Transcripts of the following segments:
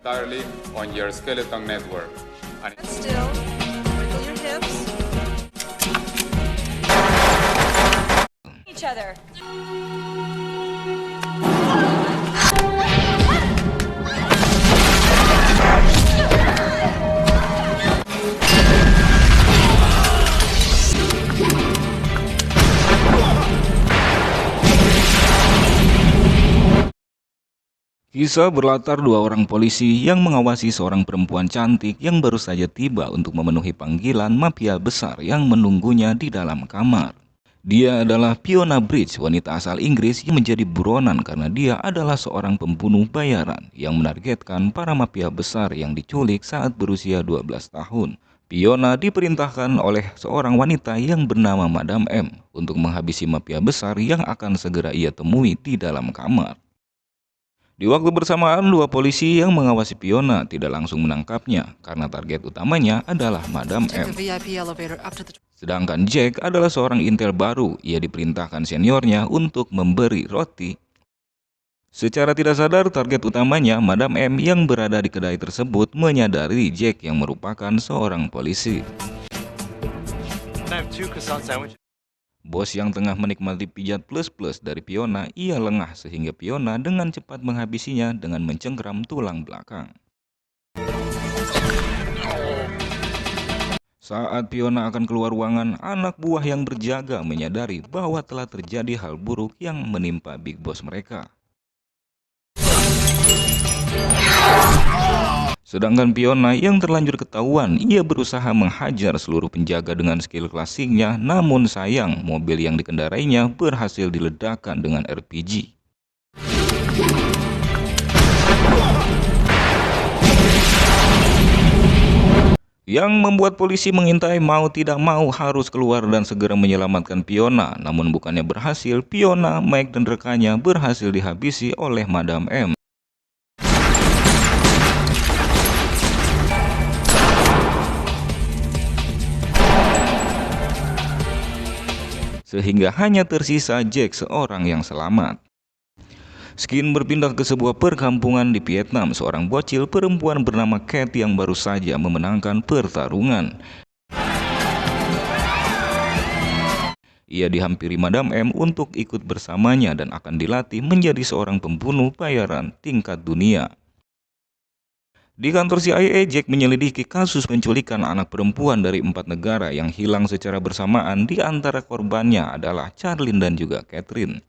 Entirely on your skeleton network. Still, wiggle your hips. Each other. Kisah berlatar dua orang polisi yang mengawasi seorang perempuan cantik yang baru saja tiba untuk memenuhi panggilan mafia besar yang menunggunya di dalam kamar. Dia adalah Fiona Bridge, wanita asal Inggris yang menjadi buronan karena dia adalah seorang pembunuh bayaran yang menargetkan para mafia besar yang diculik saat berusia 12 tahun. Fiona diperintahkan oleh seorang wanita yang bernama Madam M untuk menghabisi mafia besar yang akan segera ia temui di dalam kamar. Di waktu bersamaan, dua polisi yang mengawasi Fiona tidak langsung menangkapnya karena target utamanya adalah Madam M. Sedangkan Jack adalah seorang intel baru, ia diperintahkan seniornya untuk memberi roti. Secara tidak sadar, target utamanya Madam M yang berada di kedai tersebut menyadari Jack yang merupakan seorang polisi. Bos yang tengah menikmati pijat plus-plus dari Fiona, ia lengah sehingga Fiona dengan cepat menghabisinya dengan mencengkram tulang belakang. Saat Fiona akan keluar ruangan, anak buah yang berjaga menyadari bahwa telah terjadi hal buruk yang menimpa Big Boss mereka. Sedangkan Fiona yang terlanjur ketahuan, ia berusaha menghajar seluruh penjaga dengan skill klasiknya, namun sayang mobil yang dikendarainya berhasil diledakkan dengan RPG. Yang membuat polisi mengintai mau tidak mau harus keluar dan segera menyelamatkan Fiona, namun bukannya berhasil, Fiona, Mike dan rekannya berhasil dihabisi oleh Madam M. Sehingga hanya tersisa Jack seorang yang selamat. Skin berpindah ke sebuah perkampungan di Vietnam. Seorang bocil perempuan bernama Kate yang baru saja memenangkan pertarungan. Ia dihampiri Madam M untuk ikut bersamanya dan akan dilatih menjadi seorang pembunuh bayaran tingkat dunia. Di kantor CIA, Jack menyelidiki kasus penculikan anak perempuan dari 4 negara yang hilang secara bersamaan. Di antara korbannya adalah Charlene dan juga Catherine.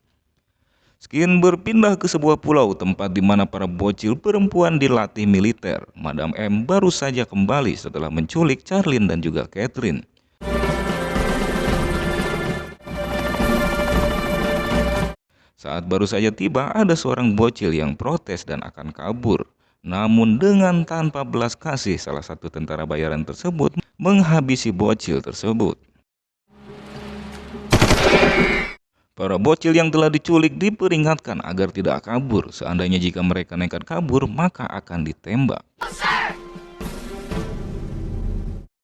Skin berpindah ke sebuah pulau tempat di mana para bocil perempuan dilatih militer. Madam M baru saja kembali setelah menculik Charlene dan juga Catherine. Saat baru saja tiba, ada seorang bocil yang protes dan akan kabur. Namun dengan tanpa belas kasih, salah satu tentara bayaran tersebut menghabisi bocil tersebut. Para bocil yang telah diculik diperingatkan agar tidak kabur. Seandainya jika mereka nekat kabur, maka akan ditembak.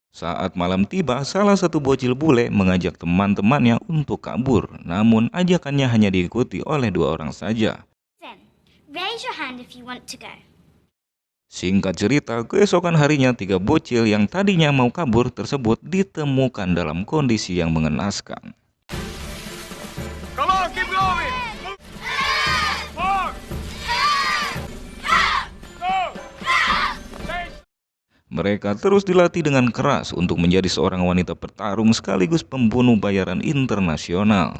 Saat malam tiba, salah satu bocil bule mengajak teman-temannya untuk kabur. Namun ajakannya hanya diikuti oleh 2 orang saja. Raise your hand if you want to go. Singkat cerita, keesokan harinya 3 bocil yang tadinya mau kabur tersebut ditemukan dalam kondisi yang mengenaskan. Come on, keep going. Mereka terus dilatih dengan keras untuk menjadi seorang wanita petarung sekaligus pembunuh bayaran internasional.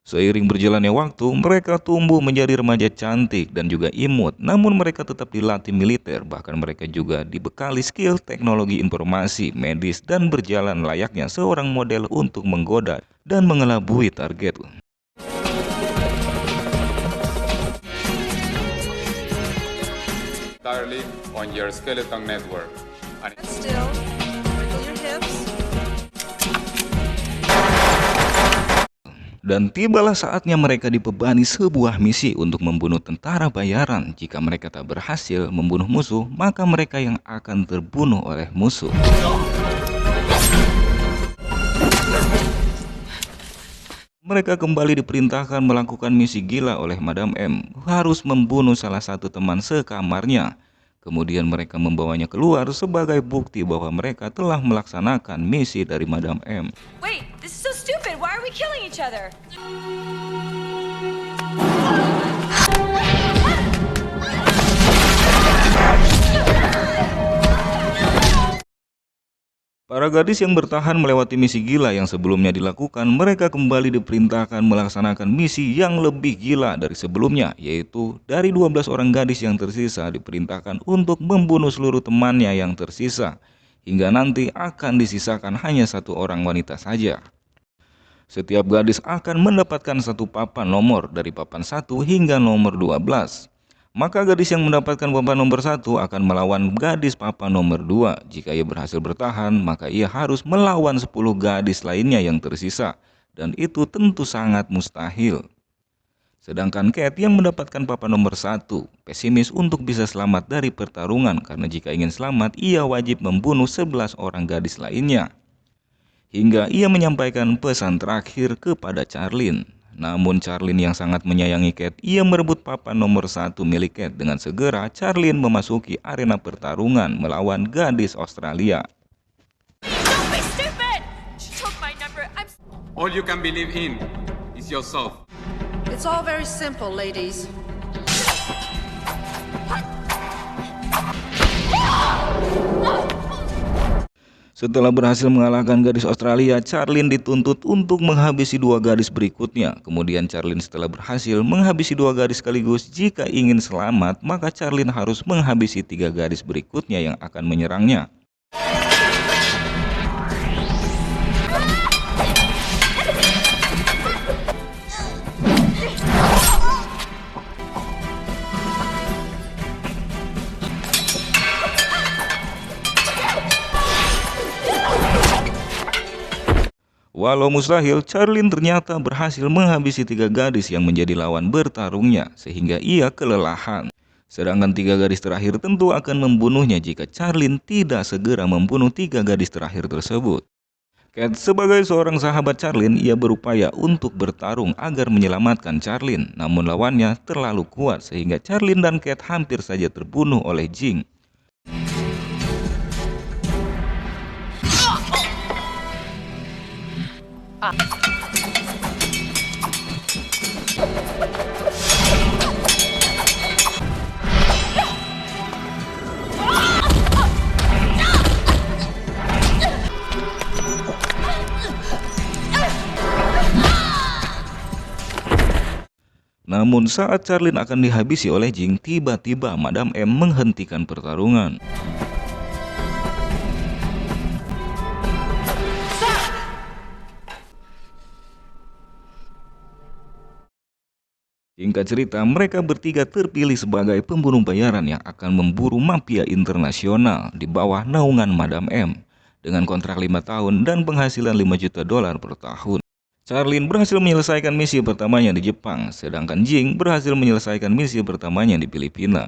Seiring berjalannya waktu, mereka tumbuh menjadi remaja cantik dan juga imut. Namun mereka tetap dilatih militer, bahkan mereka juga dibekali skill teknologi informasi, medis, dan berjalan layaknya seorang model untuk menggoda dan mengelabui target. Starlink on your skeleton network. Still, wiggle your hips. Dan tibalah saatnya mereka dibebani sebuah misi untuk membunuh tentara bayaran. Jika mereka tak berhasil membunuh musuh, maka mereka yang akan terbunuh oleh musuh. Mereka kembali diperintahkan melakukan misi gila oleh Madam M. Harus membunuh salah satu teman sekamarnya. Kemudian mereka membawanya keluar sebagai bukti bahwa mereka telah melaksanakan misi dari Madam M. Wait, this is so stupid. Why are we killing each other? Para gadis yang bertahan melewati misi gila yang sebelumnya dilakukan, mereka kembali diperintahkan melaksanakan misi yang lebih gila dari sebelumnya, yaitu dari 12 orang gadis yang tersisa diperintahkan untuk membunuh seluruh temannya yang tersisa, hingga nanti akan disisakan hanya satu orang wanita saja. Setiap gadis akan mendapatkan satu papan nomor dari papan 1 hingga nomor 12. Maka gadis yang mendapatkan papan nomor 1 akan melawan gadis papan nomor 2. Jika ia berhasil bertahan, maka ia harus melawan 10 gadis lainnya yang tersisa. Dan itu tentu sangat mustahil. Sedangkan Kate yang mendapatkan papan nomor 1, pesimis untuk bisa selamat dari pertarungan. Karena jika ingin selamat, ia wajib membunuh 11 orang gadis lainnya. Hingga ia menyampaikan pesan terakhir kepada Charlene. Namun Charlene yang sangat menyayangi Kate, ia merebut papan nomor 1 milik Kate. Dengan segera Charlene memasuki arena pertarungan melawan gadis Australia. Don't be stupid! She took my number. All you can believe in is yourself. It's all very simple, ladies. Setelah berhasil mengalahkan gadis Australia, Charlene dituntut untuk menghabisi 2 gadis berikutnya. Kemudian Charlene setelah berhasil menghabisi 2 gadis sekaligus, jika ingin selamat, maka Charlene harus menghabisi 3 gadis berikutnya yang akan menyerangnya. Walau mustahil, Charlene ternyata berhasil menghabisi 3 gadis yang menjadi lawan bertarungnya, sehingga ia kelelahan. Sedangkan 3 gadis terakhir tentu akan membunuhnya jika Charlene tidak segera membunuh 3 gadis terakhir tersebut. Kate sebagai seorang sahabat Charlene, ia berupaya untuk bertarung agar menyelamatkan Charlene. Namun lawannya terlalu kuat sehingga Charlene dan Kate hampir saja terbunuh oleh Jing. Namun saat Charlene akan dihabisi oleh Jing, tiba-tiba Madam M menghentikan pertarungan. Singkat cerita, mereka bertiga terpilih sebagai pembunuh bayaran yang akan memburu mafia internasional di bawah naungan Madam M dengan kontrak 5 tahun dan penghasilan $5 juta per tahun. Charlene berhasil menyelesaikan misi pertamanya di Jepang, sedangkan Jing berhasil menyelesaikan misi pertamanya di Filipina.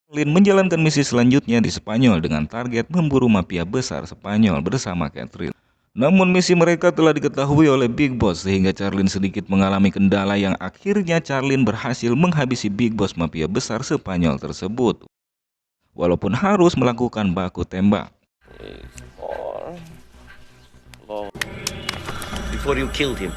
Charlene menjalankan misi selanjutnya di Spanyol dengan target memburu mafia besar Spanyol bersama Catherine. Namun misi mereka telah diketahui oleh Big Boss sehingga Charlene sedikit mengalami kendala yang akhirnya Charlene berhasil menghabisi Big Boss mafia besar Spanyol tersebut. Walaupun harus melakukan baku tembak. Before you killed him.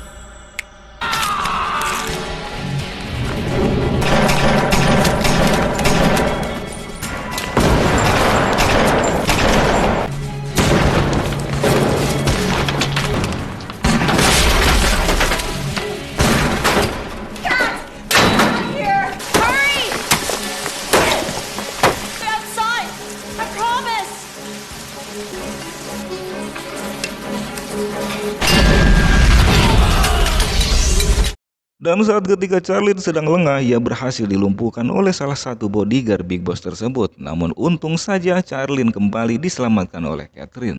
Dan saat ketika Charlene sedang lengah, ia berhasil dilumpuhkan oleh salah satu bodyguard Big Boss tersebut. Namun untung saja Charlene kembali diselamatkan oleh Catherine.